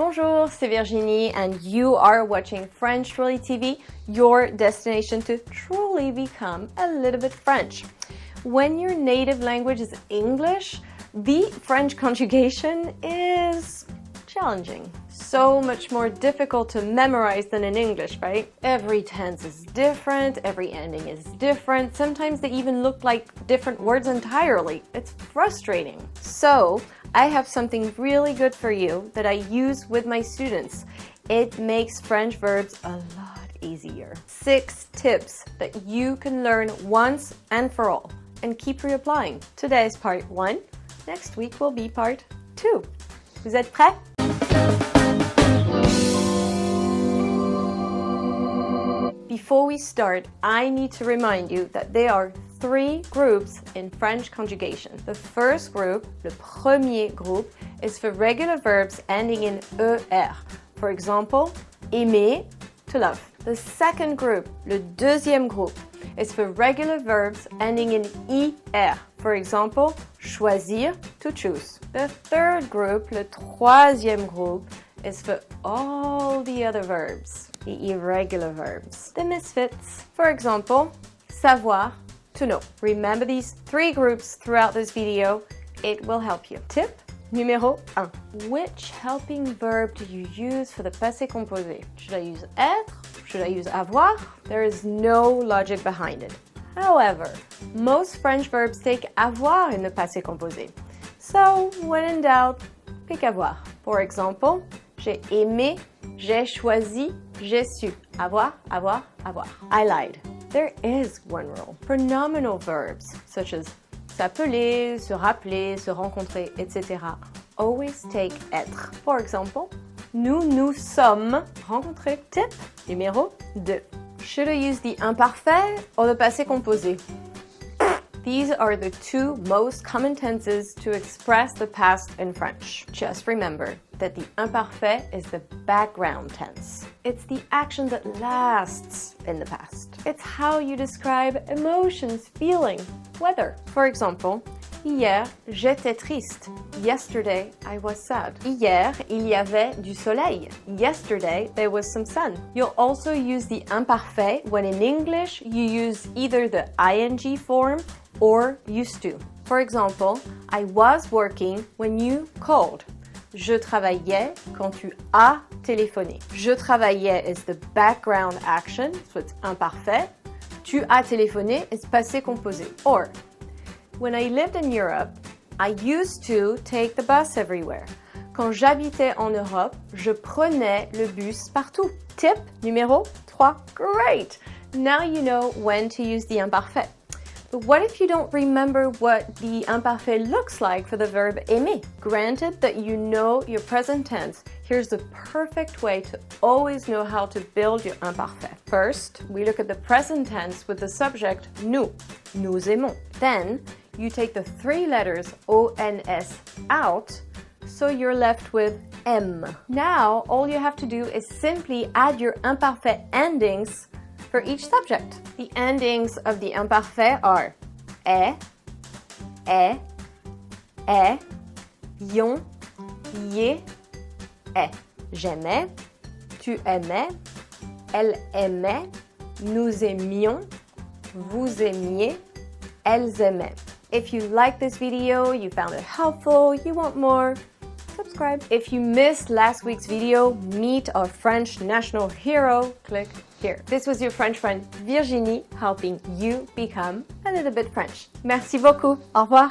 Bonjour, c'est Virginie and you are watching French Truly TV, your destination to truly become a little bit French. When your native language is English, the French conjugation is challenging. So much more difficult to memorize than in English, right? Every tense is different, every ending is different. Sometimes they even look like different words entirely. It's frustrating. So, I have something really good for you that I use with my students. It makes French verbs a lot easier. 6 tips that you can learn once and for all and keep reapplying. Today is part 1. Next week will be part 2. Vous êtes prêts? Before we start, I need to remind you that there are 3 groups in French conjugation. The first group, le premier groupe, is for regular verbs ending in ER. For example, aimer, to love. The second group, le deuxième groupe, is for regular verbs ending in IR. For example, choisir, to choose. The third group, le troisième groupe, is for all the other verbs, the irregular verbs, the misfits. For example, savoir, to know. Remember these 3 groups throughout this video. It will help you. Tip numéro 1. Which helping verb do you use for the passé composé? Should I use êtres? Should I use avoir? There is no logic behind it. However, most French verbs take avoir in the passé composé. So, when in doubt, pick avoir. For example, j'ai aimé, j'ai choisi, j'ai su. Avoir, avoir, avoir. I lied. There is one rule. Pronominal verbs, such as s'appeler, se rappeler, se rencontrer, etc. always take êtres. For example, nous nous sommes rencontrés. Tip numéro 2. Should I use the imparfait or the passé composé? These are the 2 most common tenses to express the past in French. Just remember that the imparfait is the background tense. It's the action that lasts in the past. It's how you describe emotions, feeling, weather. For example, hier, j'étais triste. Yesterday, I was sad. Hier, il y avait du soleil. Yesterday, there was some sun. You'll also use the imparfait when in English you use either the ing form or used to. For example, I was working when you called. Je travaillais quand tu as téléphoné. Je travaillais is the background action, so it's imparfait. Tu as téléphoné is passé composé. Or, when I lived in Europe, I used to take the bus everywhere. Quand j'habitais en Europe, je prenais le bus partout. Tip numéro 3. Great! Now you know when to use the imparfait. But what if you don't remember what the imparfait looks like for the verb aimer? Granted that you know your present tense, here's the perfect way to always know how to build your imparfait. First, we look at the present tense with the subject nous, nous aimons. Then, you take the 3 letters ONS out, so you're left with M. Now, all you have to do is simply add your imparfait endings for each subject. The endings of the imparfait are est, ion, yé, est. J'aimais, tu aimais, elle aimait, nous aimions, vous aimiez, elles aimaient. If you like this video, you found it helpful, you want more, subscribe. If you missed last week's video, meet our French national hero, click here. This was your French friend Virginie helping you become a little bit French. Merci beaucoup. Au revoir.